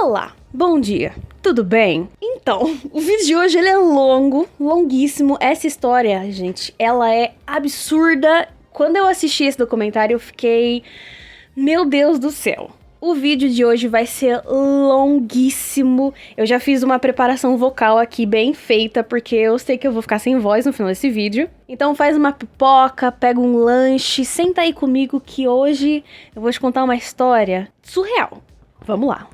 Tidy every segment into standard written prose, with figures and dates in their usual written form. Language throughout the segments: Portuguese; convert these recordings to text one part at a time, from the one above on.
Olá, bom dia, tudo bem? Então, o vídeo de hoje ele é longo, longuíssimo. Essa história, gente, ela é absurda. Quando eu assisti esse documentário, eu fiquei... Meu Deus do céu. O vídeo de hoje vai ser longuíssimo. Eu já fiz uma preparação vocal aqui bem feita, porque eu sei que eu vou ficar sem voz no final desse vídeo. Então faz uma pipoca, pega um lanche, senta aí comigo que hoje eu vou te contar uma história surreal. Vamos lá.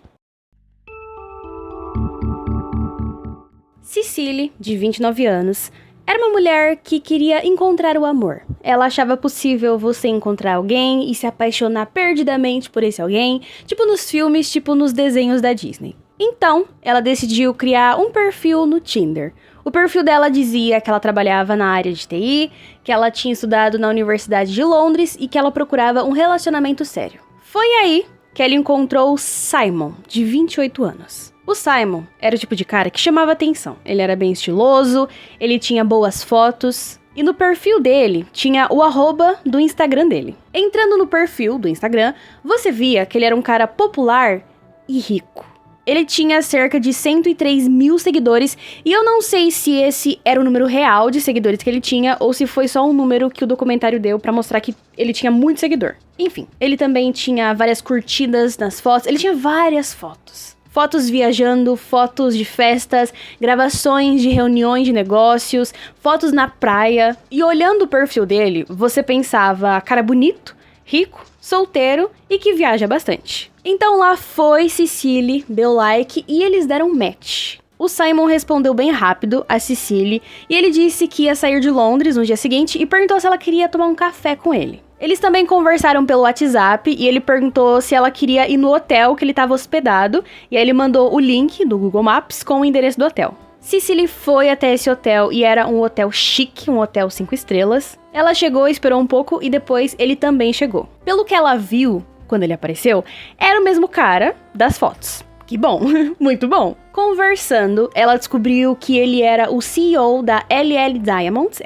Cecily, de 29 anos, era uma mulher que queria encontrar o amor. Ela achava possível você encontrar alguém e se apaixonar perdidamente por esse alguém, tipo nos filmes, tipo nos desenhos da Disney. Então, ela decidiu criar um perfil no Tinder. O perfil dela dizia que ela trabalhava na área de TI, que ela tinha estudado na Universidade de Londres e que ela procurava um relacionamento sério. Foi aí que ela encontrou o Simon, de 28 anos. O Simon era o tipo de cara que chamava atenção. Ele era bem estiloso, ele tinha boas fotos e no perfil dele tinha o arroba do Instagram dele. Entrando no perfil do Instagram, você via que ele era um cara popular e rico. Ele tinha cerca de 103 mil seguidores e eu não sei se esse era o número real de seguidores que ele tinha ou se foi só um número que o documentário deu pra mostrar que ele tinha muito seguidor. Enfim, ele também tinha várias curtidas nas fotos, ele tinha várias fotos. Fotos viajando, fotos de festas, gravações de reuniões de negócios, fotos na praia. E olhando o perfil dele, você pensava, cara bonito, rico, solteiro e que viaja bastante. Então lá foi Cecily, deu like e eles deram match. O Simon respondeu bem rápido a Cecily e ele disse que ia sair de Londres no dia seguinte e perguntou se ela queria tomar um café com ele. Eles também conversaram pelo WhatsApp e ele perguntou se ela queria ir no hotel que ele estava hospedado e aí ele mandou o link do Google Maps com o endereço do hotel. Cecily foi até esse hotel e era um hotel chique, um hotel 5 estrelas. Ela chegou, esperou um pouco e depois ele também chegou. Pelo que ela viu quando ele apareceu, era o mesmo cara das fotos. Que bom, muito bom. Conversando, ela descobriu que ele era o CEO da LL Diamonds,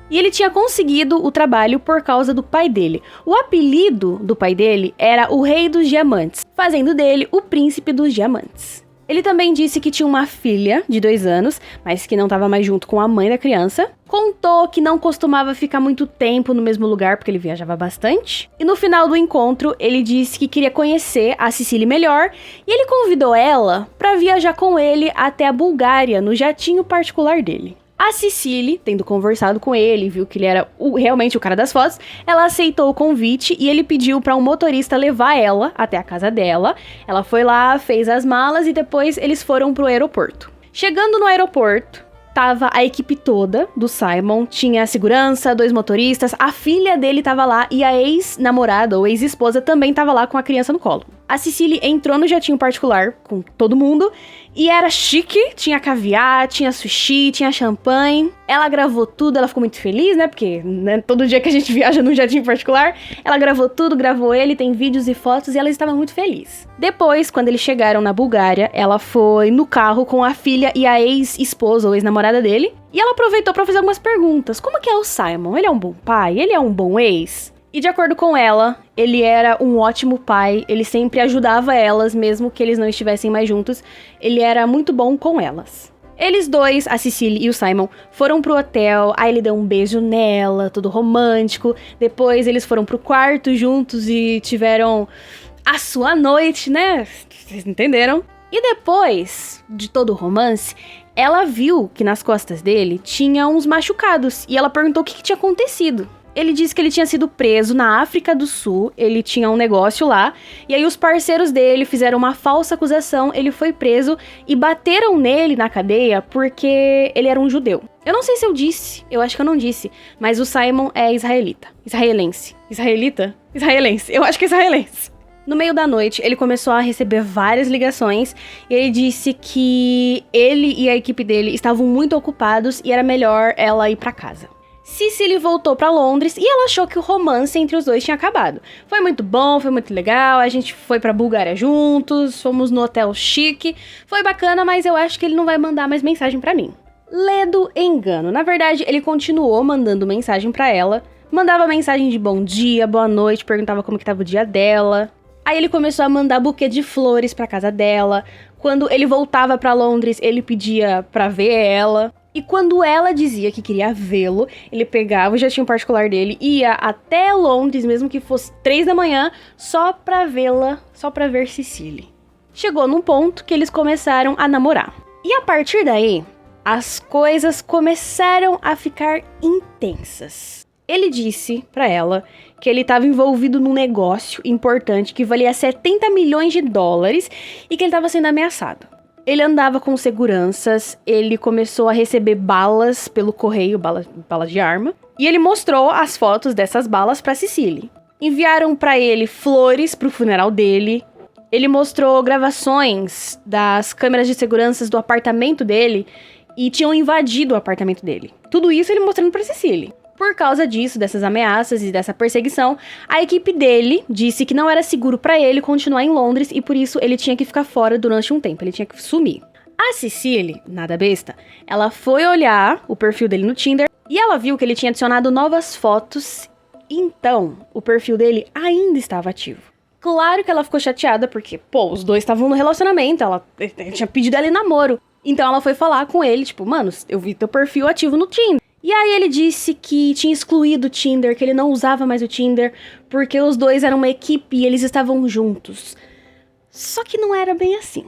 e ele tinha conseguido o trabalho por causa do pai dele. O apelido do pai dele era o Rei dos Diamantes, fazendo dele o Príncipe dos Diamantes. Ele também disse que tinha uma filha de 2 anos, mas que não estava mais junto com a mãe da criança. Contou que não costumava ficar muito tempo no mesmo lugar, porque ele viajava bastante. E no final do encontro, ele disse que queria conhecer a Cecily melhor, e ele convidou ela para viajar com ele até a Bulgária, no jatinho particular dele. A Cecily, tendo conversado com ele, viu que ele era realmente o cara das fotos, ela aceitou o convite e ele pediu para um motorista levar ela até a casa dela. Ela foi lá, fez as malas e depois eles foram pro aeroporto. Chegando no aeroporto, tava a equipe toda do Simon, tinha segurança, 2 motoristas, a filha dele tava lá e a ex-namorada ou ex-esposa também tava lá com a criança no colo. A Cecily entrou no jatinho particular com todo mundo e era chique, tinha caviar, tinha sushi, tinha champanhe. Ela gravou tudo, ela ficou muito feliz, né? Porque todo dia que a gente viaja num jatinho particular, ela gravou tudo, gravou ele, tem vídeos e fotos e ela estava muito feliz. Depois, quando eles chegaram na Bulgária, ela foi no carro com a filha e a ex-esposa ou ex-namorada dele. E ela aproveitou para fazer algumas perguntas. Como que é o Simon? Ele é um bom pai? Ele é um bom ex? E de acordo com ela, ele era um ótimo pai, ele sempre ajudava elas, mesmo que eles não estivessem mais juntos, ele era muito bom com elas. Eles dois, a Cecily e o Simon, foram pro hotel, aí ele deu um beijo nela, tudo romântico, depois eles foram pro quarto juntos e tiveram a sua noite, né? Vocês entenderam? E depois de todo o romance, ela viu que nas costas dele tinha uns machucados e ela perguntou o que tinha acontecido. Ele disse que ele tinha sido preso na África do Sul, ele tinha um negócio lá, e aí os parceiros dele fizeram uma falsa acusação, ele foi preso e bateram nele na cadeia porque ele era um judeu. Eu não sei se eu disse, eu acho que eu não disse, mas o Simon é israelense. Eu acho que é israelense. No meio da noite, ele começou a receber várias ligações e ele disse que ele e a equipe dele estavam muito ocupados e era melhor ela ir pra casa. Cecily voltou pra Londres e ela achou que o romance entre os dois tinha acabado. Foi muito bom, foi muito legal, a gente foi pra Bulgária juntos, fomos no hotel chique, foi bacana, mas eu acho que ele não vai mandar mais mensagem pra mim. Ledo engano, na verdade ele continuou mandando mensagem pra ela, mandava mensagem de bom dia, boa noite, perguntava como que tava o dia dela. Aí ele começou a mandar buquê de flores pra casa dela. Quando ele voltava pra Londres, ele pedia pra ver ela. E quando ela dizia que queria vê-lo, ele pegava o jatinho particular dele e ia até Londres, mesmo que fosse 3 da manhã, só pra vê-la, só pra ver Cecily. Chegou num ponto que eles começaram a namorar. E a partir daí, as coisas começaram a ficar intensas. Ele disse pra ela que ele estava envolvido num negócio importante que valia 70 milhões de dólares e que ele estava sendo ameaçado. Ele andava com seguranças, ele começou a receber balas pelo correio, balas de arma, e ele mostrou as fotos dessas balas pra Cecily. Enviaram pra ele flores pro funeral dele. Ele mostrou gravações das câmeras de segurança do apartamento dele e tinham invadido o apartamento dele. Tudo isso ele mostrando pra Cecily. Por causa disso, dessas ameaças e dessa perseguição, a equipe dele disse que não era seguro pra ele continuar em Londres e por isso ele tinha que ficar fora durante um tempo, ele tinha que sumir. A Cecily, nada besta, ela foi olhar o perfil dele no Tinder e ela viu que ele tinha adicionado novas fotos, então o perfil dele ainda estava ativo. Claro que ela ficou chateada porque, os dois estavam no relacionamento, ele tinha pedido ela em namoro. Então ela foi falar com ele, tipo, mano, eu vi teu perfil ativo no Tinder. E aí ele disse que tinha excluído o Tinder, que ele não usava mais o Tinder, porque os dois eram uma equipe e eles estavam juntos. Só que não era bem assim.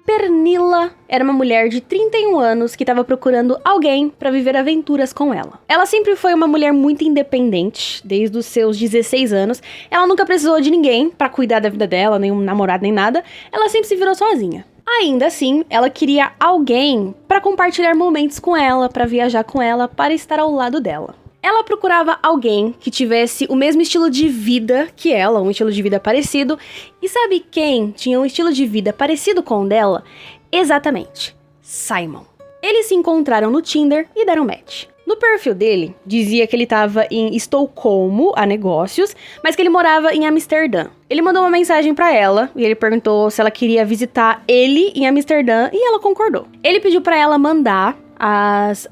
Pernilla era uma mulher de 31 anos que estava procurando alguém para viver aventuras com ela. Ela sempre foi uma mulher muito independente, desde os seus 16 anos. Ela nunca precisou de ninguém para cuidar da vida dela, nenhum namorado nem nada. Ela sempre se virou sozinha. Ainda assim, ela queria alguém para compartilhar momentos com ela, para viajar com ela, para estar ao lado dela. Ela procurava alguém que tivesse o mesmo estilo de vida que ela, um estilo de vida parecido. E sabe quem tinha um estilo de vida parecido com o dela? Exatamente, Simon. Eles se encontraram no Tinder e deram match. No perfil dele, dizia que ele estava em Estocolmo, a negócios, mas que ele morava em Amsterdã. Ele mandou uma mensagem pra ela e ele perguntou se ela queria visitar ele em Amsterdã e ela concordou. Ele pediu pra ela mandar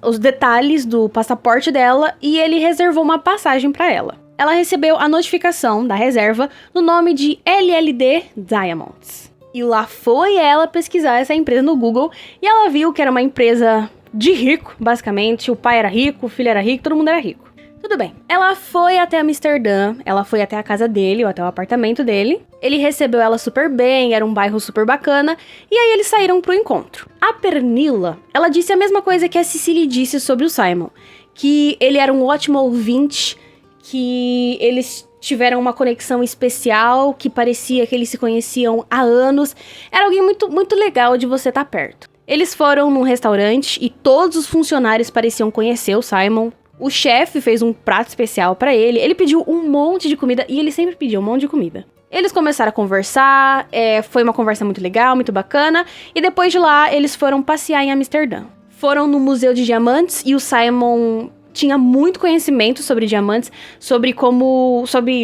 os detalhes do passaporte dela e ele reservou uma passagem pra ela. Ela recebeu a notificação da reserva no nome de LLD Diamonds. E lá foi ela pesquisar essa empresa no Google e ela viu que era uma empresa de rico, basicamente. O pai era rico, o filho era rico, todo mundo era rico. Tudo bem. Ela foi até Amsterdã, ela foi até a casa dele, ou até o apartamento dele. Ele recebeu ela super bem, era um bairro super bacana, e aí eles saíram pro encontro. A Pernilla, ela disse a mesma coisa que a Cecily disse sobre o Simon, que ele era um ótimo ouvinte, que eles tiveram uma conexão especial, que parecia que eles se conheciam há anos. Era alguém muito, muito legal de você estar perto. Eles foram num restaurante e todos os funcionários pareciam conhecer o Simon. O chefe fez um prato especial pra ele. Ele pediu um monte de comida e ele sempre pedia um monte de comida. Eles começaram a conversar, foi uma conversa muito legal, muito bacana. E depois de lá, eles foram passear em Amsterdã. Foram no Museu de Diamantes e o Simon tinha muito conhecimento sobre diamantes, sobre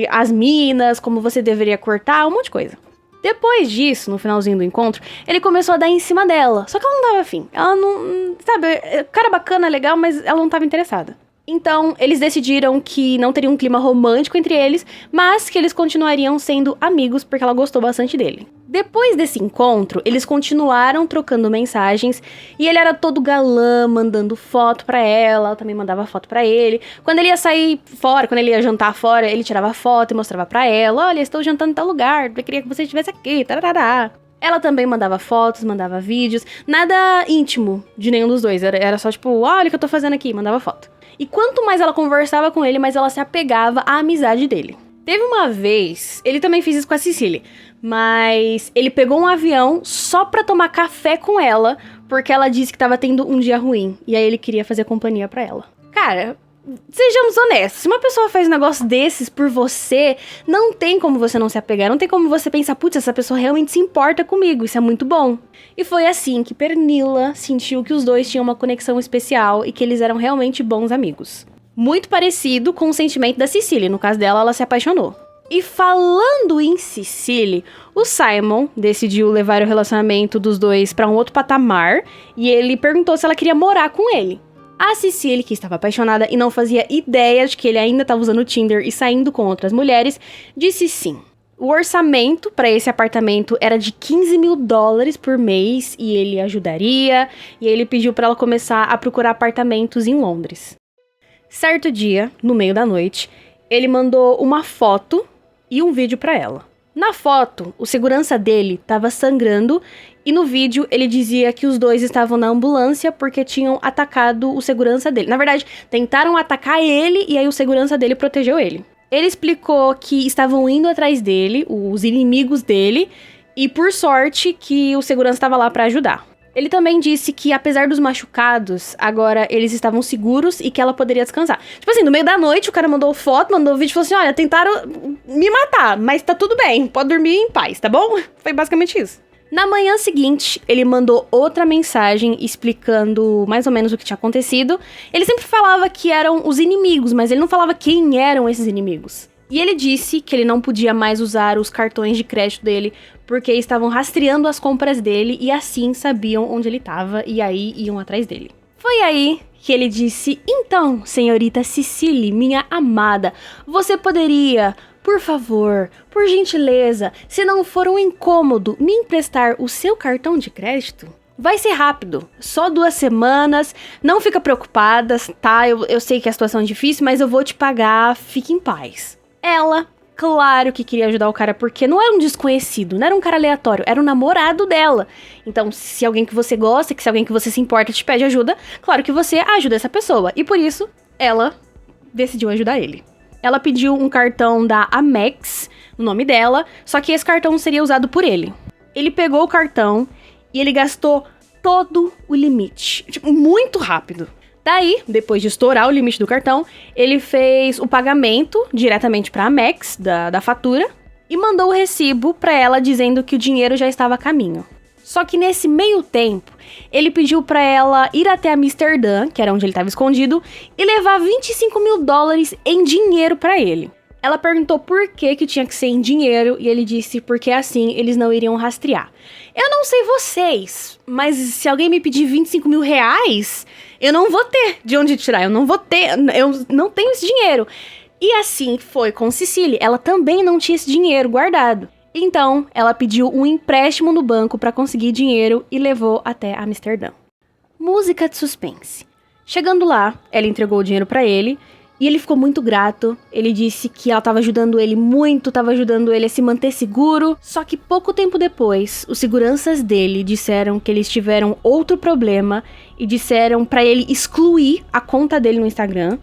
as minas, como você deveria cortar, um monte de coisa. Depois disso, no finalzinho do encontro, ele começou a dar em cima dela. Só que ela não dava fim. Ela não... Sabe, cara bacana, legal, mas ela não estava interessada. Então, eles decidiram que não teria um clima romântico entre eles, mas que eles continuariam sendo amigos porque ela gostou bastante dele. Depois desse encontro, eles continuaram trocando mensagens e ele era todo galã, mandando foto pra ela também mandava foto pra ele. Quando ele ia sair fora, quando ele ia jantar fora, ele tirava foto e mostrava pra ela: olha, estou jantando em tal lugar, eu queria que você estivesse aqui, tarará. Ela também mandava fotos, mandava vídeos, nada íntimo de nenhum dos dois, era só tipo, olha o que eu tô fazendo aqui, mandava foto. E quanto mais ela conversava com ele, mais ela se apegava à amizade dele. Teve uma vez, ele também fez isso com a Cecily, mas ele pegou um avião só pra tomar café com ela, porque ela disse que tava tendo um dia ruim, e aí ele queria fazer companhia pra ela. Cara, sejamos honestos, se uma pessoa faz um negócio desses por você, não tem como você não se apegar, não tem como você pensar, putz, essa pessoa realmente se importa comigo, isso é muito bom. E foi assim que Pernilla sentiu que os dois tinham uma conexão especial e que eles eram realmente bons amigos. Muito parecido com o sentimento da Cecily, no caso dela, ela se apaixonou. E falando em Cecily, o Simon decidiu levar o relacionamento dos dois pra um outro patamar e ele perguntou se ela queria morar com ele. A Cecily, que estava apaixonada e não fazia ideia de que ele ainda estava usando o Tinder e saindo com outras mulheres, disse sim. O orçamento para esse apartamento era de $15 mil por mês e ele ajudaria, e ele pediu para ela começar a procurar apartamentos em Londres. Certo dia, no meio da noite, ele mandou uma foto e um vídeo para ela. Na foto, o segurança dele estava sangrando e no vídeo ele dizia que os dois estavam na ambulância porque tinham atacado o segurança dele. Na verdade, tentaram atacar ele e aí o segurança dele protegeu ele. Ele explicou que estavam indo atrás dele, os inimigos dele, e por sorte que o segurança estava lá para ajudar. Ele também disse que, apesar dos machucados, agora eles estavam seguros e que ela poderia descansar. Tipo assim, no meio da noite, o cara mandou foto, mandou vídeo e falou assim, olha, tentaram me matar, mas tá tudo bem, pode dormir em paz, tá bom? Foi basicamente isso. Na manhã seguinte, ele mandou outra mensagem explicando mais ou menos o que tinha acontecido. Ele sempre falava que eram os inimigos, mas ele não falava quem eram esses inimigos. E ele disse que ele não podia mais usar os cartões de crédito dele porque estavam rastreando as compras dele e assim sabiam onde ele estava e aí iam atrás dele. Foi aí que ele disse, então, senhorita Cecily, minha amada, você poderia, por favor, por gentileza, se não for um incômodo, me emprestar o seu cartão de crédito? Vai ser rápido, só 2 semanas, não fica preocupada, tá? Eu sei que a situação é difícil, mas eu vou te pagar, fique em paz. Ela, claro que queria ajudar o cara, porque não era um desconhecido, não era um cara aleatório, era o namorado dela. Então, se alguém que você gosta, se alguém que você se importa te pede ajuda, claro que você ajuda essa pessoa. E por isso, ela decidiu ajudar ele. Ela pediu um cartão da Amex, no nome dela, só que esse cartão seria usado por ele. Ele pegou o cartão e ele gastou todo o limite, tipo, muito rápido. Daí, depois de estourar o limite do cartão, ele fez o pagamento diretamente para a Amex, da fatura, e mandou o recibo para ela dizendo que o dinheiro já estava a caminho. Só que nesse meio tempo, ele pediu para ela ir até Amsterdã, que era onde ele estava escondido, e levar $25 mil em dinheiro para ele. Ela perguntou por que tinha que ser em dinheiro e ele disse porque assim eles não iriam rastrear. Eu não sei vocês, mas se alguém me pedir $25 mil, eu não vou ter de onde tirar, eu não tenho esse dinheiro. E assim foi com Cecily, ela também não tinha esse dinheiro guardado. Então, ela pediu um empréstimo no banco para conseguir dinheiro e levou até Amsterdã. Música de suspense. Chegando lá, ela entregou o dinheiro para ele e ele ficou muito grato. Ele disse que ela estava ajudando ele muito, estava ajudando ele a se manter seguro. Só que pouco tempo depois, os seguranças dele disseram que eles tiveram outro problema e disseram para ele excluir a conta dele no Instagram.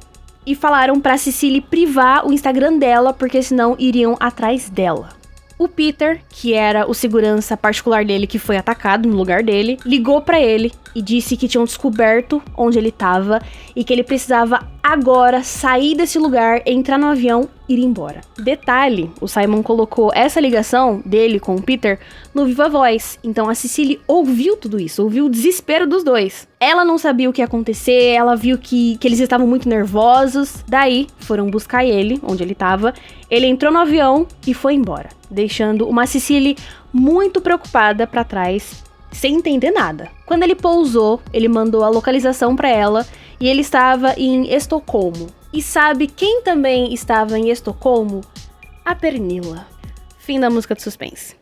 E falaram para Cecily privar o Instagram dela, porque senão iriam atrás dela. O Peter, que era o segurança particular dele que foi atacado no lugar dele, ligou pra ele e disse que tinham descoberto onde ele tava e que ele precisava agora sair desse lugar, entrar no avião e ir embora. Detalhe, o Simon colocou essa ligação dele com o Peter no Viva Voz, então a Cecily ouviu tudo isso, ouviu o desespero dos dois. Ela não sabia o que ia acontecer, ela viu que eles estavam muito nervosos, daí foram buscar ele, onde ele tava, ele entrou no avião e foi embora, deixando uma Cecily muito preocupada pra trás, sem entender nada. Quando ele pousou, ele mandou a localização pra ela e ele estava em Estocolmo. E sabe quem também estava em Estocolmo? A Pernilla. Fim da música de suspense.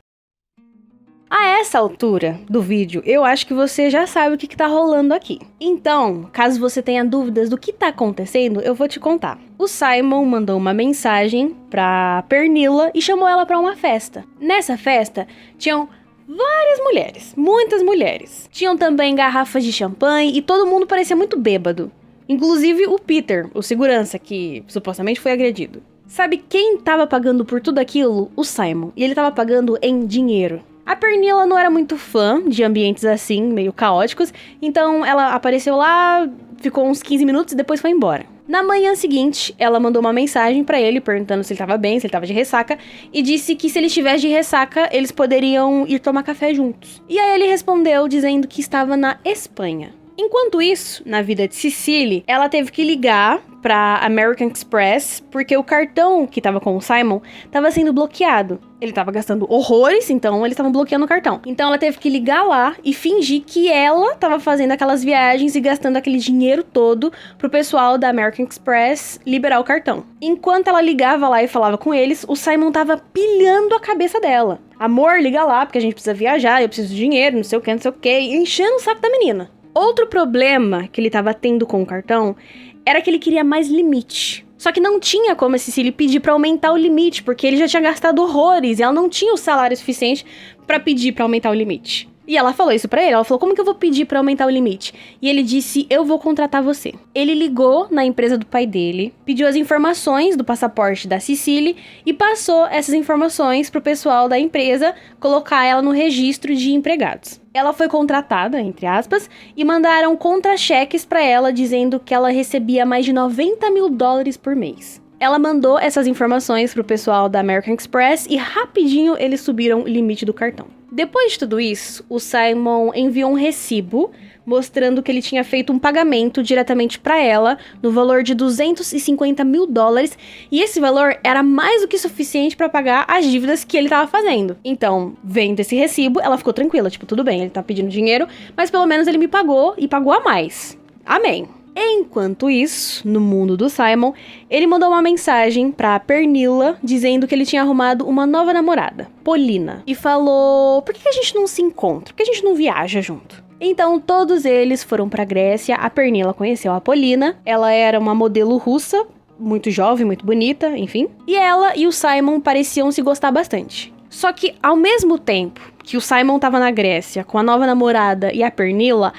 A essa altura do vídeo, eu acho que você já sabe o que tá rolando aqui. Então, caso você tenha dúvidas do que tá acontecendo, eu vou te contar. O Simon mandou uma mensagem pra Pernilla e chamou ela pra uma festa. Nessa festa, tinham várias mulheres, muitas mulheres. Tinham também garrafas de champanhe e todo mundo parecia muito bêbado. Inclusive o Peter, o segurança, que supostamente foi agredido. Sabe quem tava pagando por tudo aquilo? O Simon. E ele tava pagando em dinheiro. A Pernilla não era muito fã de ambientes assim, meio caóticos, então ela apareceu lá, ficou uns 15 minutos e depois foi embora. Na manhã seguinte, ela mandou uma mensagem pra ele, perguntando se ele tava bem, se ele tava de ressaca, e disse que se ele estivesse de ressaca, eles poderiam ir tomar café juntos. E aí ele respondeu dizendo que estava na Espanha. Enquanto isso, na vida de Cecily, ela teve que ligar pra American Express porque o cartão que tava com o Simon tava sendo bloqueado. Ele tava gastando horrores, então eles estavam bloqueando o cartão. Então ela teve que ligar lá e fingir que ela tava fazendo aquelas viagens e gastando aquele dinheiro todo pro pessoal da American Express liberar o cartão. Enquanto ela ligava lá e falava com eles, o Simon tava pilhando a cabeça dela. Amor, liga lá, porque a gente precisa viajar, eu preciso de dinheiro, não sei o que, enchendo o saco da menina. Outro problema que ele tava tendo com o cartão era que ele queria mais limite. Só que não tinha como a Cecily pedir pra aumentar o limite, porque ele já tinha gastado horrores e ela não tinha o salário suficiente pra pedir pra aumentar o limite. E ela falou isso pra ele, ela falou, como que eu vou pedir pra aumentar o limite? E ele disse, eu vou contratar você. Ele ligou na empresa do pai dele, pediu as informações do passaporte da Cecily e passou essas informações pro pessoal da empresa colocar ela no registro de empregados. Ela foi contratada, entre aspas, e mandaram contra-cheques pra ela dizendo que ela recebia mais de $90 mil por mês. Ela mandou essas informações pro pessoal da American Express e rapidinho eles subiram o limite do cartão. Depois de tudo isso, o Simon enviou um recibo mostrando que ele tinha feito um pagamento diretamente para ela no valor de $250 mil e esse valor era mais do que suficiente para pagar as dívidas que ele estava fazendo. Então, vendo esse recibo, ela ficou tranquila, tipo, tudo bem, ele tá pedindo dinheiro, mas pelo menos ele me pagou e pagou a mais. Amém. Enquanto isso, no mundo do Simon, ele mandou uma mensagem pra Pernilla dizendo que ele tinha arrumado uma nova namorada, Paulina, e falou, por que a gente não se encontra? Por que a gente não viaja junto? Então, todos eles foram pra Grécia, a Pernilla conheceu a Paulina, ela era uma modelo russa, muito jovem, muito bonita, enfim, e ela e o Simon pareciam se gostar bastante. Só que, ao mesmo tempo que o Simon tava na Grécia com a nova namorada e a Pernilla,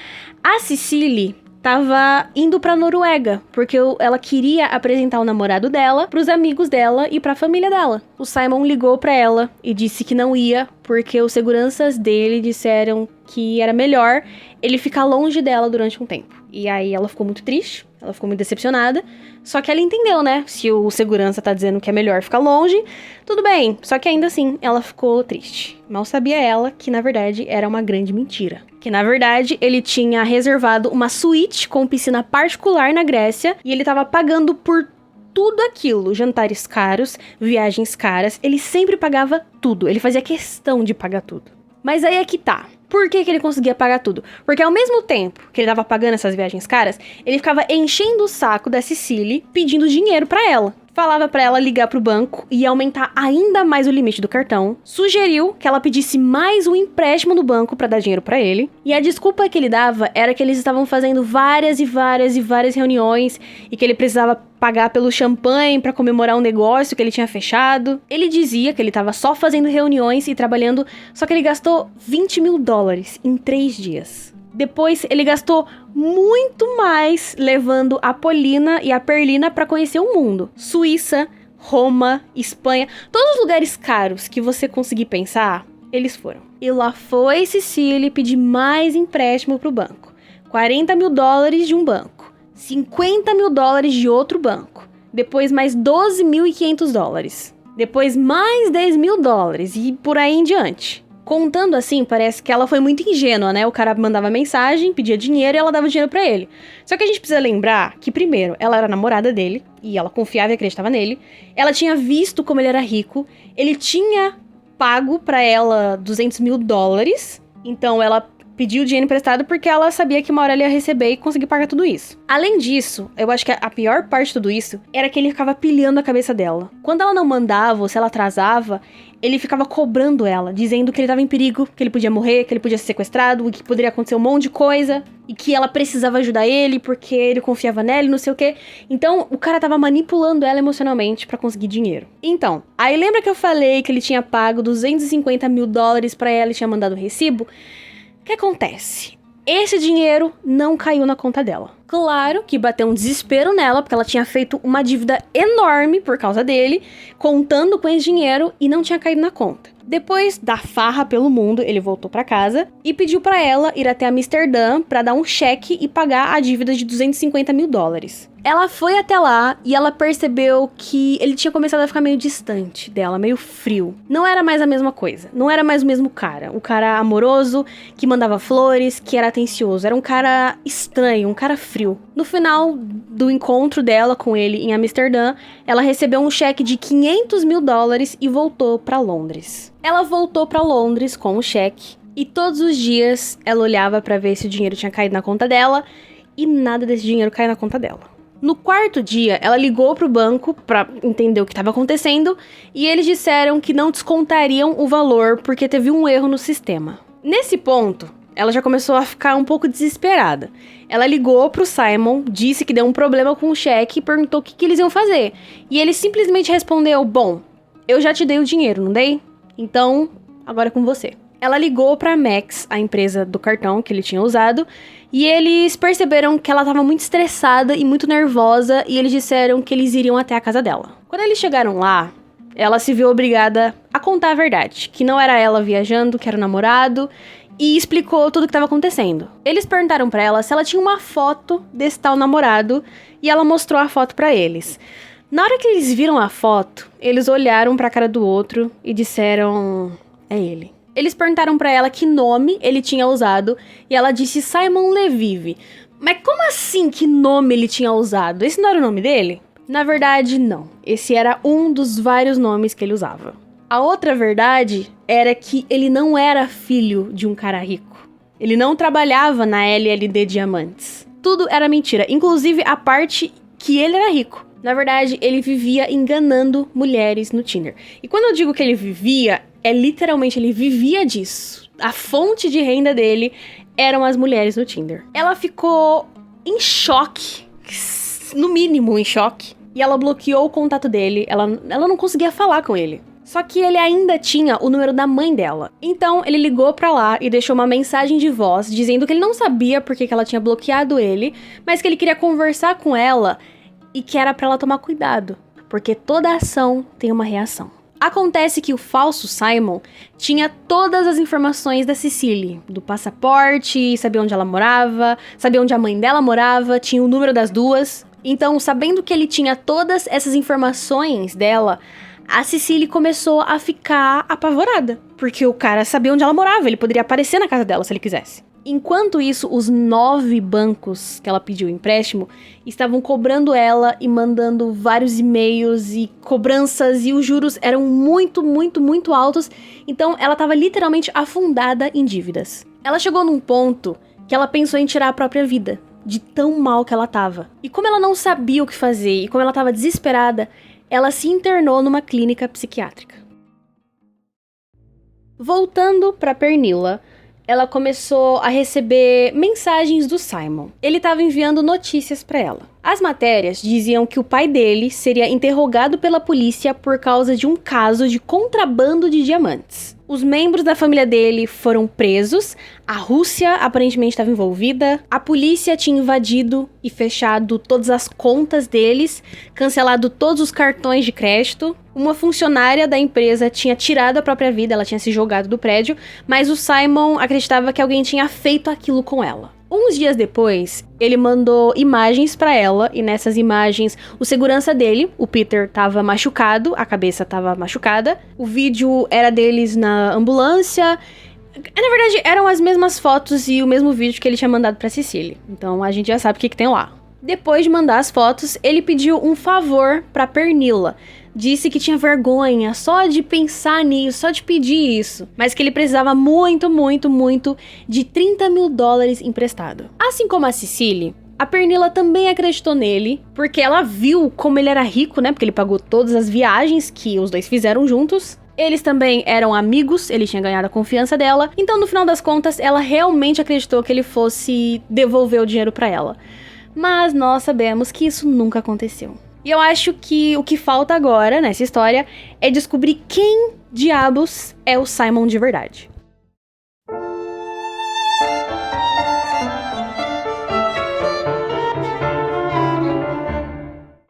a Cecily tava indo pra Noruega, porque ela queria apresentar o namorado dela pros amigos dela e pra família dela. O Simon ligou pra ela e disse que não ia, porque os seguranças dele disseram que era melhor ele ficar longe dela durante um tempo. E aí ela ficou muito triste, ela ficou muito decepcionada, só que ela entendeu, né? Se o segurança tá dizendo que é melhor ficar longe, tudo bem. Só que ainda assim, ela ficou triste. Mal sabia ela que, na verdade, era uma grande mentira. Que, na verdade, ele tinha reservado uma suíte com piscina particular na Grécia e ele tava pagando por tudo aquilo. Jantares caros, viagens caras, ele sempre pagava tudo. Ele fazia questão de pagar tudo. Mas aí é que tá. Por que ele conseguia pagar tudo? Porque ao mesmo tempo que ele tava pagando essas viagens caras, ele ficava enchendo o saco da Cecily pedindo dinheiro pra ela. Falava pra ela ligar pro banco e aumentar ainda mais o limite do cartão. Sugeriu que ela pedisse mais um empréstimo no banco pra dar dinheiro pra ele. E a desculpa que ele dava era que eles estavam fazendo várias reuniões e que ele precisava pagar pelo champanhe pra comemorar um negócio que ele tinha fechado. Ele dizia que ele tava só fazendo reuniões e trabalhando, só que ele gastou $20 mil em 3 dias. Depois, ele gastou muito mais levando a Paulina e a Pernilla para conhecer o mundo. Suíça, Roma, Espanha, todos os lugares caros que você conseguir pensar, eles foram. E lá foi Cecily pedir mais empréstimo pro banco. $40 mil de um banco, $50 mil de outro banco, depois mais $12.500, depois mais $10 mil e por aí em diante. Contando assim, parece que ela foi muito ingênua, né? O cara mandava mensagem, pedia dinheiro e ela dava dinheiro pra ele. Só que a gente precisa lembrar que, primeiro, ela era namorada dele, e ela confiava e acreditava nele. Ela tinha visto como ele era rico, ele tinha pago pra ela $200 mil, então ela pediu dinheiro emprestado porque ela sabia que uma hora ela ia receber e conseguir pagar tudo isso. Além disso, eu acho que a pior parte de tudo isso era que ele ficava pilhando a cabeça dela. Quando ela não mandava ou se ela atrasava, ele ficava cobrando ela, dizendo que ele estava em perigo, que ele podia morrer, que ele podia ser sequestrado, e que poderia acontecer um monte de coisa, e que ela precisava ajudar ele porque ele confiava nela e não sei o quê. Então, o cara tava manipulando ela emocionalmente pra conseguir dinheiro. Então, aí lembra que eu falei que ele tinha pago $250 mil pra ela e tinha mandado o recibo? O que acontece? Esse dinheiro não caiu na conta dela. Claro que bateu um desespero nela, porque ela tinha feito uma dívida enorme por causa dele, contando com esse dinheiro e não tinha caído na conta. Depois da farra pelo mundo, ele voltou pra casa e pediu pra ela ir até Amsterdã pra dar um cheque e pagar a dívida de $250 mil. Ela foi até lá e ela percebeu que ele tinha começado a ficar meio distante dela, meio frio. Não era mais a mesma coisa, não era mais o mesmo cara. O cara amoroso, que mandava flores, que era atencioso. Era um cara estranho, um cara frio. No final do encontro dela com ele em Amsterdã, ela recebeu um cheque de $500 mil e voltou pra Londres. Ela voltou pra Londres com o cheque e todos os dias ela olhava pra ver se o dinheiro tinha caído na conta dela e nada desse dinheiro caiu na conta dela. No quarto dia, ela ligou pro banco pra entender o que estava acontecendo e eles disseram que não descontariam o valor porque teve um erro no sistema. Nesse ponto, ela já começou a ficar um pouco desesperada. Ela ligou pro Simon, disse que deu um problema com o cheque e perguntou o que eles iam fazer. E ele simplesmente respondeu, bom, eu já te dei o dinheiro, não dei? Então, agora é com você. Ela ligou pra Max, a empresa do cartão que ele tinha usado, e eles perceberam que ela estava muito estressada e muito nervosa, e eles disseram que eles iriam até a casa dela. Quando eles chegaram lá, ela se viu obrigada a contar a verdade, que não era ela viajando, que era o namorado, e explicou tudo o que estava acontecendo. Eles perguntaram pra ela se ela tinha uma foto desse tal namorado, e ela mostrou a foto pra eles. Na hora que eles viram a foto, eles olharam pra cara do outro e disseram, é ele. Eles perguntaram pra ela que nome ele tinha usado e ela disse Simon Leviev. Mas como assim que nome ele tinha usado? Esse não era o nome dele? Na verdade, não. Esse era um dos vários nomes que ele usava. A outra verdade era que ele não era filho de um cara rico. Ele não trabalhava na LLD Diamantes. Tudo era mentira, inclusive a parte que ele era rico. Na verdade, ele vivia enganando mulheres no Tinder. E quando eu digo que ele vivia, literalmente ele vivia disso. A fonte de renda dele eram as mulheres no Tinder. Ela ficou em choque, no mínimo em choque, e ela bloqueou o contato dele. Ela não conseguia falar com ele. Só que ele ainda tinha o número da mãe dela. Então ele ligou pra lá e deixou uma mensagem de voz dizendo que ele não sabia por que ela tinha bloqueado ele, mas que ele queria conversar com ela e que era pra ela tomar cuidado, porque toda ação tem uma reação. Acontece que o falso Simon tinha todas as informações da Cecily, do passaporte, sabia onde ela morava, sabia onde a mãe dela morava, tinha o número das duas. Então, sabendo que ele tinha todas essas informações dela, a Cecily começou a ficar apavorada, porque o cara sabia onde ela morava, ele poderia aparecer na casa dela se ele quisesse. Enquanto isso, os 9 bancos que ela pediu empréstimo estavam cobrando ela e mandando vários e-mails e cobranças, e os juros eram muito, muito, muito altos, então ela estava literalmente afundada em dívidas. Ela chegou num ponto que ela pensou em tirar a própria vida, de tão mal que ela estava. E como ela não sabia o que fazer e como ela estava desesperada, ela se internou numa clínica psiquiátrica. Voltando para Pernilla, ela começou a receber mensagens do Simon. Ele estava enviando notícias para ela. As matérias diziam que o pai dele seria interrogado pela polícia por causa de um caso de contrabando de diamantes. Os membros da família dele foram presos, a Rússia aparentemente estava envolvida, a polícia tinha invadido e fechado todas as contas deles, cancelado todos os cartões de crédito. Uma funcionária da empresa tinha tirado a própria vida, ela tinha se jogado do prédio, mas o Simon acreditava que alguém tinha feito aquilo com ela. Uns dias depois, ele mandou imagens pra ela, e nessas imagens, o segurança dele, o Peter, tava machucado, a cabeça tava machucada. O vídeo era deles na ambulância. Na verdade, eram as mesmas fotos e o mesmo vídeo que ele tinha mandado pra Cecily. Então, a gente já sabe o que tem lá. Depois de mandar as fotos, ele pediu um favor pra Pernilla. Disse que tinha vergonha só de pensar nisso, só de pedir isso. Mas que ele precisava muito, muito, muito de $30 mil emprestado. Assim como a Cecily, a Pernilla também acreditou nele, porque ela viu como ele era rico, né? Porque ele pagou todas as viagens que os dois fizeram juntos. Eles também eram amigos, ele tinha ganhado a confiança dela. Então, no final das contas, ela realmente acreditou que ele fosse devolver o dinheiro pra ela. Mas nós sabemos que isso nunca aconteceu. E eu acho que o que falta agora nessa história é descobrir quem diabos é o Simon de verdade.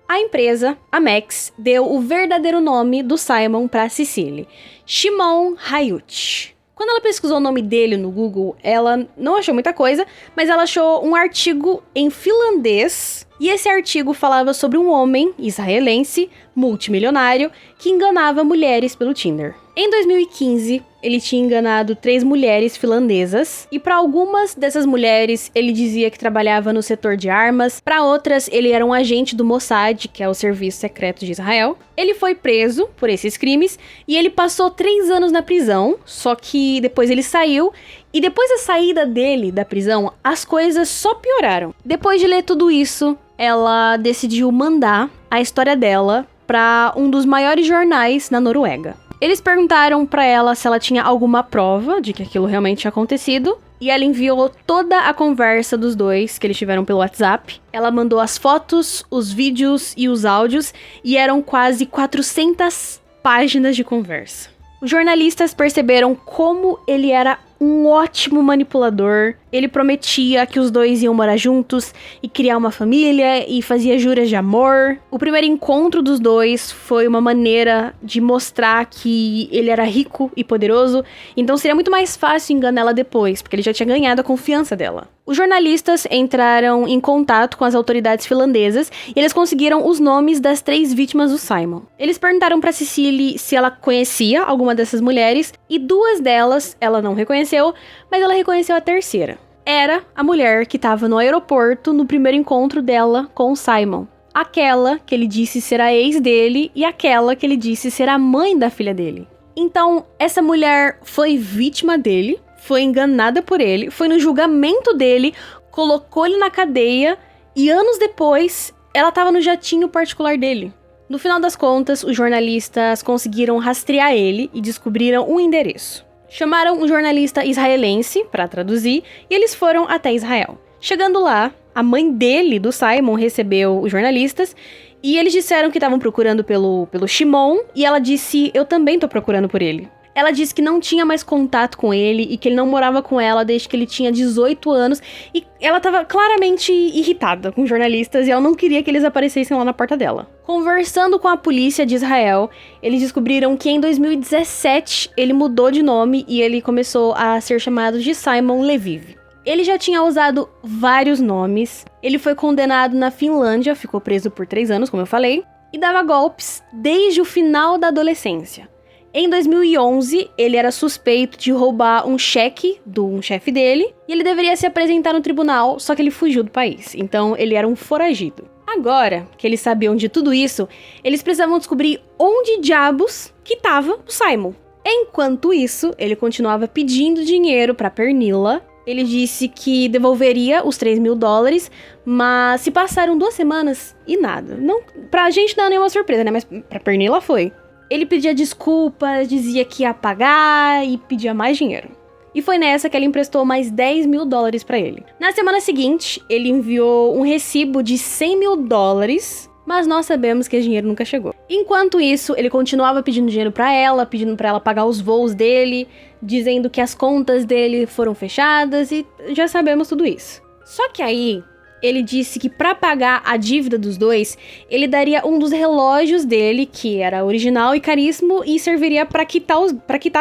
A empresa, a Max, deu o verdadeiro nome do Simon para Cecily, Shimon Hayut. Quando ela pesquisou o nome dele no Google, ela não achou muita coisa, mas ela achou um artigo em finlandês E esse artigo falava sobre um homem israelense, multimilionário, que enganava mulheres pelo Tinder. Em 2015, ele tinha enganado 3 mulheres finlandesas, e para algumas dessas mulheres ele dizia que trabalhava no setor de armas, para outras ele era um agente do Mossad, que é o serviço secreto de Israel. Ele foi preso por esses crimes e ele passou 3 anos na prisão, só que depois ele saiu, e depois da saída dele da prisão, as coisas só pioraram. Depois de ler tudo isso, ela decidiu mandar a história dela para um dos maiores jornais na Noruega. Eles perguntaram pra ela se ela tinha alguma prova de que aquilo realmente tinha acontecido, e ela enviou toda a conversa dos dois que eles tiveram pelo WhatsApp. Ela mandou as fotos, os vídeos e os áudios, e eram quase 400 páginas de conversa. Os jornalistas perceberam como ele era um ótimo manipulador. Ele prometia que os dois iam morar juntos e criar uma família e fazia juras de amor. O primeiro encontro dos dois foi uma maneira de mostrar que ele era rico e poderoso, então seria muito mais fácil enganar ela depois, porque ele já tinha ganhado a confiança dela. Os jornalistas entraram em contato com as autoridades finlandesas e eles conseguiram os nomes das 3 vítimas do Simon. Eles perguntaram pra Cecily se ela conhecia alguma dessas mulheres, e 2 delas ela não reconheceu, mas ela reconheceu a terceira. Era a mulher que estava no aeroporto no primeiro encontro dela com o Simon. Aquela que ele disse ser a ex dele e aquela que ele disse ser a mãe da filha dele. Então, essa mulher foi vítima dele, foi enganada por ele, foi no julgamento dele, colocou ele na cadeia e anos depois ela estava no jatinho particular dele. No final das contas, os jornalistas conseguiram rastrear ele e descobriram um endereço. Chamaram um jornalista israelense para traduzir e eles foram até Israel. Chegando lá, a mãe dele, do Simon, recebeu os jornalistas e eles disseram que estavam procurando pelo Shimon, e ela disse: eu também tô procurando por ele. Ela disse que não tinha mais contato com ele e que ele não morava com ela desde que ele tinha 18 anos. E ela estava claramente irritada com os jornalistas e ela não queria que eles aparecessem lá na porta dela. Conversando com a polícia de Israel, eles descobriram que em 2017 ele mudou de nome e ele começou a ser chamado de Simon Leviv. Ele já tinha usado vários nomes. Ele foi condenado na Finlândia, ficou preso por 3 anos, como eu falei, e dava golpes desde o final da adolescência. Em 2011, ele era suspeito de roubar um cheque de um chefe dele e ele deveria se apresentar no tribunal, só que ele fugiu do país, então ele era um foragido. Agora que eles sabiam de tudo isso, eles precisavam descobrir onde diabos que estava o Simon. Enquanto isso, ele continuava pedindo dinheiro para Pernilla. Ele disse que devolveria os $3.000, mas se passaram 2 semanas e nada. Não, pra gente não é nenhuma surpresa, né? Mas pra Pernilla foi. Ele pedia desculpas, dizia que ia pagar e pedia mais dinheiro. E foi nessa que ela emprestou mais $10.000 pra ele. Na semana seguinte, ele enviou um recibo de $100.000, mas nós sabemos que esse dinheiro nunca chegou. Enquanto isso, ele continuava pedindo dinheiro pra ela, pedindo pra ela pagar os voos dele, dizendo que as contas dele foram fechadas e já sabemos tudo isso. Só que aí, ele disse que para pagar a dívida dos dois, ele daria um dos relógios dele, que era original e caríssimo, e serviria para quitar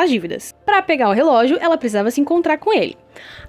as dívidas. Para pegar o relógio, ela precisava se encontrar com ele.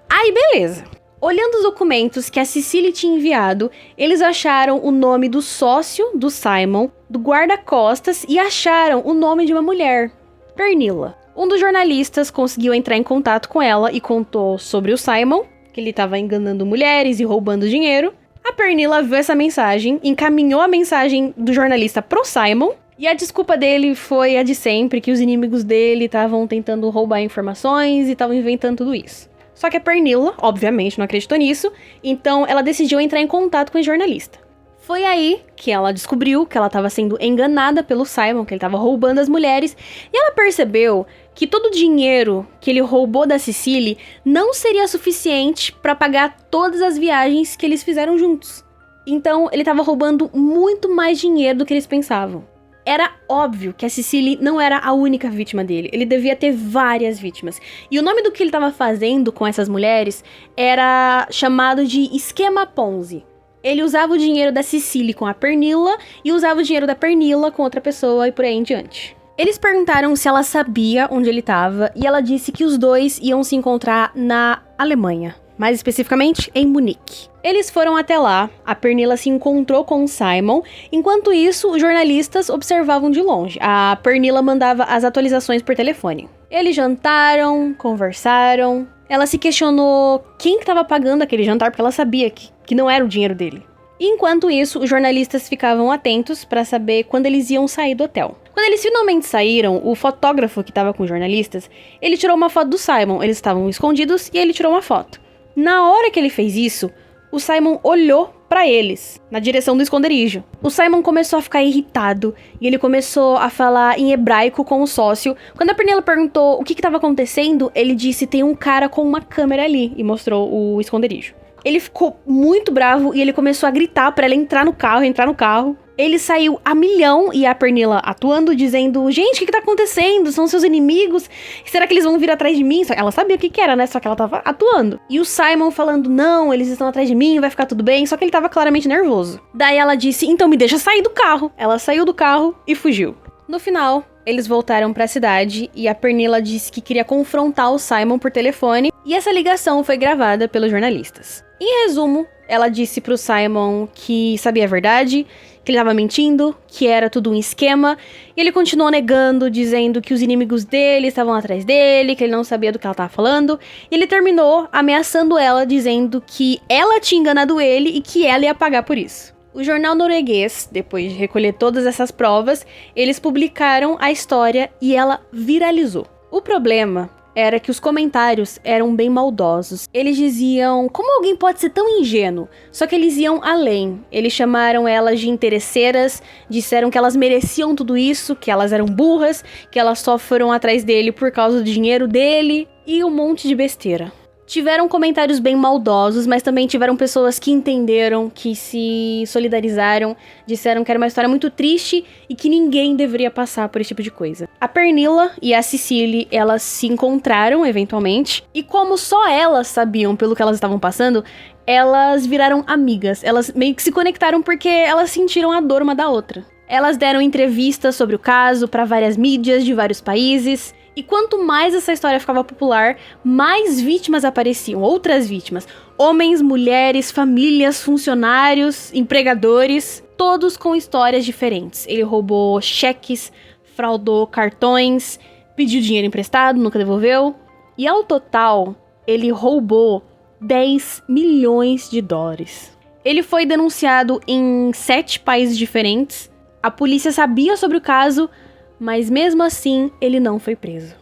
Aí, beleza. Olhando os documentos que a Cecily tinha enviado, eles acharam o nome do sócio do Simon, do guarda-costas, e acharam o nome de uma mulher, Pernilla. Um dos jornalistas conseguiu entrar em contato com ela e contou sobre o Simon, que ele estava enganando mulheres e roubando dinheiro. A Pernilla viu essa mensagem, encaminhou a mensagem do jornalista pro Simon, e a desculpa dele foi a de sempre, que os inimigos dele estavam tentando roubar informações e estavam inventando tudo isso. Só que a Pernilla, obviamente, não acreditou nisso, então ela decidiu entrar em contato com o jornalista. Foi aí que ela descobriu que ela estava sendo enganada pelo Simon, que ele estava roubando as mulheres, e ela percebeu que todo o dinheiro que ele roubou da Cecily não seria suficiente para pagar todas as viagens que eles fizeram juntos. Então, ele estava roubando muito mais dinheiro do que eles pensavam. Era óbvio que a Cecily não era a única vítima dele, ele devia ter várias vítimas. E o nome do que ele estava fazendo com essas mulheres era chamado de esquema Ponzi. Ele usava o dinheiro da Cecily com a Pernilla e usava o dinheiro da Pernilla com outra pessoa e por aí em diante. Eles perguntaram se ela sabia onde ele estava e ela disse que os dois iam se encontrar na Alemanha. mais especificamente em Munique. Eles foram até lá, a Pernilla se encontrou com o Simon, enquanto isso, os jornalistas observavam de longe. A Pernilla mandava as atualizações por telefone. Eles jantaram, conversaram. Ela se questionou quem que estava pagando aquele jantar, porque ela sabia que não era o dinheiro dele. Enquanto isso, os jornalistas ficavam atentos para saber quando eles iam sair do hotel. Quando eles finalmente saíram, o fotógrafo que estava com os jornalistas, ele tirou uma foto do Simon. Eles estavam escondidos e ele tirou uma foto. Na hora que ele fez isso, o Simon olhou pra eles, na direção do esconderijo. O Simon começou a ficar irritado e ele começou a falar em hebraico com o sócio. Quando a Pernilla perguntou o que estava acontecendo, ele disse: tem um cara com uma câmera ali, e mostrou o esconderijo. Ele ficou muito bravo e ele começou a gritar pra ela entrar no carro. Ele saiu a milhão e a Pernilla atuando, dizendo: gente, o que tá acontecendo? São seus inimigos? Será que eles vão vir atrás de mim? Ela sabia o que era, né? Só que ela tava atuando. E o Simon falando: não, eles estão atrás de mim, vai ficar tudo bem. Só que ele tava claramente nervoso. Daí ela disse: então me deixa sair do carro. Ela saiu do carro e fugiu. No final, eles voltaram pra cidade e a Pernilla disse que queria confrontar o Simon por telefone. E essa ligação foi gravada pelos jornalistas. Em resumo, ela disse pro Simon que sabia a verdade, que ele estava mentindo, que era tudo um esquema, e ele continuou negando, dizendo que os inimigos dele estavam atrás dele, que ele não sabia do que ela estava falando, e ele terminou ameaçando ela, dizendo que ela tinha enganado ele e que ela ia pagar por isso. O jornal norueguês, depois de recolher todas essas provas, eles publicaram a história e ela viralizou. O problema era que os comentários eram bem maldosos. Eles diziam: como alguém pode ser tão ingênuo? Só que eles iam além. Eles chamaram elas de interesseiras, disseram que elas mereciam tudo isso, que elas eram burras, que elas só foram atrás dele por causa do dinheiro dele e um monte de besteira. Tiveram comentários bem maldosos, mas também tiveram pessoas que entenderam, que se solidarizaram, disseram que era uma história muito triste e que ninguém deveria passar por esse tipo de coisa. A Pernilla e a Cecily, elas se encontraram eventualmente, e como só elas sabiam pelo que elas estavam passando, elas viraram amigas. Elas meio que se conectaram porque elas sentiram a dor uma da outra. Elas deram entrevistas sobre o caso para várias mídias de vários países. E quanto mais essa história ficava popular, mais vítimas apareciam, outras vítimas. Homens, mulheres, famílias, funcionários, empregadores, todos com histórias diferentes. Ele roubou cheques, fraudou cartões, pediu dinheiro emprestado, nunca devolveu. E ao total, ele roubou 10 milhões de dólares. Ele foi denunciado em 7 países diferentes. A polícia sabia sobre o caso, mas mesmo assim, ele não foi preso.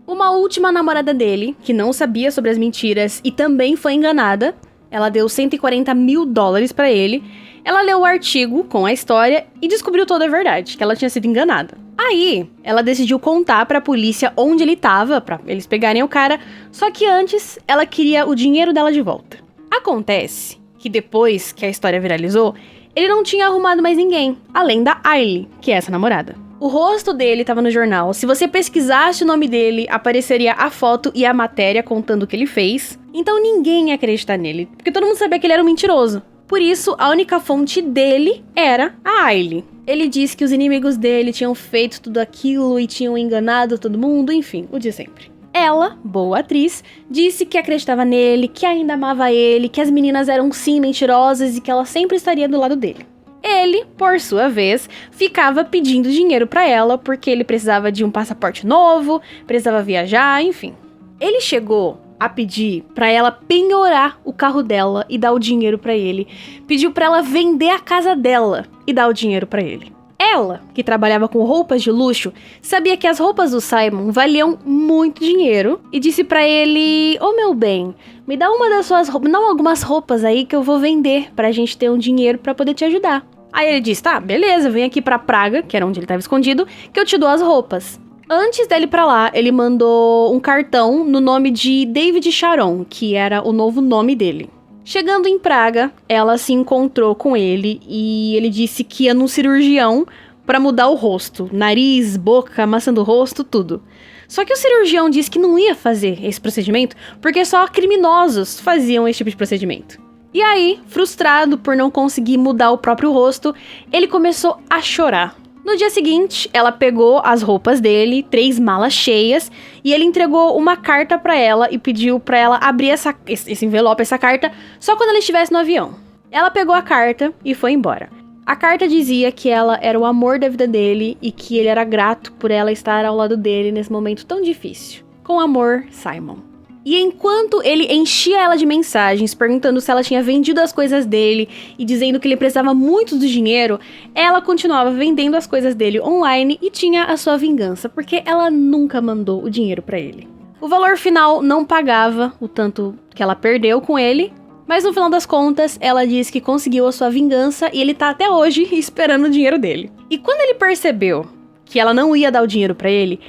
Uma última namorada dele, que não sabia sobre as mentiras e também foi enganada, ela deu 140 mil dólares pra ele. Ela leu o artigo com a história e descobriu toda a verdade, que ela tinha sido enganada. Aí, ela decidiu contar pra polícia onde ele tava, pra eles pegarem o cara, só que antes, ela queria o dinheiro dela de volta. Acontece que depois que a história viralizou, ele não tinha arrumado mais ninguém, além da Ailey, que é essa namorada. O rosto dele estava no jornal. Se você pesquisasse o nome dele, apareceria a foto e a matéria contando o que ele fez. Então ninguém ia acreditar nele, porque todo mundo sabia que ele era um mentiroso. Por isso, a única fonte dele era a Ailey. Ele disse que os inimigos dele tinham feito tudo aquilo e tinham enganado todo mundo, enfim, o de sempre. Ela, boa atriz, disse que acreditava nele, que ainda amava ele, que as meninas eram sim mentirosas e que ela sempre estaria do lado dele. Ele, por sua vez, ficava pedindo dinheiro pra ela porque ele precisava de um passaporte novo, precisava viajar, enfim. Ele chegou a pedir pra ela penhorar o carro dela e dar o dinheiro pra ele. Pediu pra ela vender a casa dela e dar o dinheiro pra ele. Ela, que trabalhava com roupas de luxo, sabia que as roupas do Simon valiam muito dinheiro e disse pra ele: ô meu bem, me dá uma das suas roupas, não algumas roupas aí que eu vou vender pra gente ter um dinheiro pra poder te ajudar. Aí ele disse: tá, beleza, vem aqui pra Praga, que era onde ele tava escondido, que eu te dou as roupas. Antes dele ir pra lá, ele mandou um cartão no nome de David Sharon, que era o novo nome dele. Chegando em Praga, ela se encontrou com ele e ele disse que ia num cirurgião pra mudar o rosto. Nariz, boca, maçã do rosto, tudo. Só que o cirurgião disse que não ia fazer esse procedimento porque só criminosos faziam esse tipo de procedimento. E aí, frustrado por não conseguir mudar o próprio rosto, ele começou a chorar. No dia seguinte, ela pegou as roupas dele, 3 malas cheias, e ele entregou uma carta pra ela e pediu pra ela abrir esse envelope, essa carta, só quando ela estivesse no avião. Ela pegou a carta e foi embora. A carta dizia que ela era o amor da vida dele e que ele era grato por ela estar ao lado dele nesse momento tão difícil. Com amor, Simon. E enquanto ele enchia ela de mensagens, perguntando se ela tinha vendido as coisas dele e dizendo que ele precisava muito do dinheiro, ela continuava vendendo as coisas dele online e tinha a sua vingança, porque ela nunca mandou o dinheiro pra ele. O valor final não pagava o tanto que ela perdeu com ele, mas no final das contas, ela disse que conseguiu a sua vingança e ele tá até hoje esperando o dinheiro dele. E quando ele percebeu que ela não ia dar o dinheiro pra ele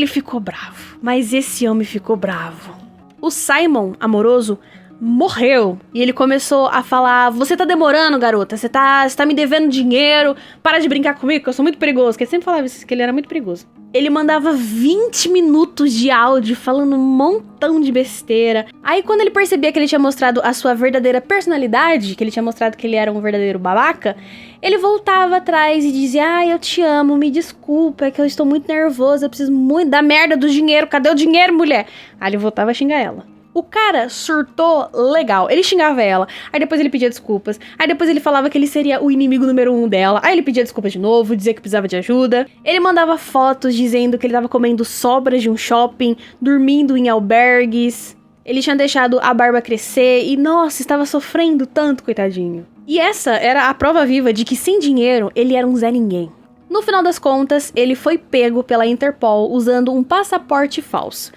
ficou bravo. Mas esse homem ficou bravo. O Simon, amoroso, morreu. E ele começou a falar: você tá demorando, garota. Você tá me devendo dinheiro. Para de brincar comigo, que eu sou muito perigoso. Porque ele sempre falava isso, que ele era muito perigoso. Ele mandava 20 minutos de áudio falando um montão de besteira. Aí quando ele percebia que ele tinha mostrado a sua verdadeira personalidade, que ele tinha mostrado que ele era um verdadeiro babaca, ele voltava atrás e dizia: eu te amo, me desculpa, é que eu estou muito nervoso, eu preciso muito da merda do dinheiro, cadê o dinheiro, mulher? Aí ele voltava a xingar ela. O cara surtou legal. Ele xingava ela, aí depois ele pedia desculpas, aí depois ele falava que ele seria o inimigo número 1 dela, aí ele pedia desculpas de novo, dizia que precisava de ajuda. Ele mandava fotos dizendo que ele tava comendo sobras de um shopping, dormindo em albergues. Ele tinha deixado a barba crescer e, nossa, estava sofrendo tanto, coitadinho. E essa era a prova viva de que sem dinheiro ele era um Zé Ninguém. No final das contas, ele foi pego pela Interpol usando um passaporte falso.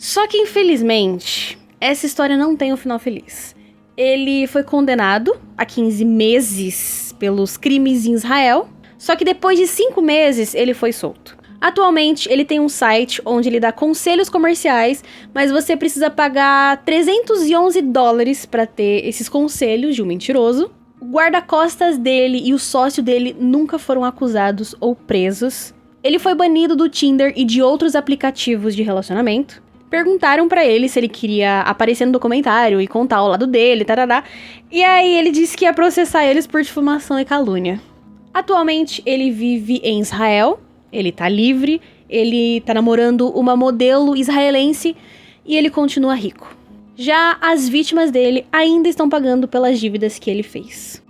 Só que, infelizmente, essa história não tem um final feliz. Ele foi condenado a 15 meses pelos crimes em Israel, só que depois de 5 meses ele foi solto. Atualmente, ele tem um site onde ele dá conselhos comerciais, mas você precisa pagar $311 para ter esses conselhos de um mentiroso. O guarda-costas dele e o sócio dele nunca foram acusados ou presos. Ele foi banido do Tinder e de outros aplicativos de relacionamento. Perguntaram pra ele se ele queria aparecer no documentário e contar o lado dele, tarará. E aí ele disse que ia processar eles por difamação e calúnia. Atualmente ele vive em Israel, ele tá livre, ele tá namorando uma modelo israelense e ele continua rico. Já as vítimas dele ainda estão pagando pelas dívidas que ele fez.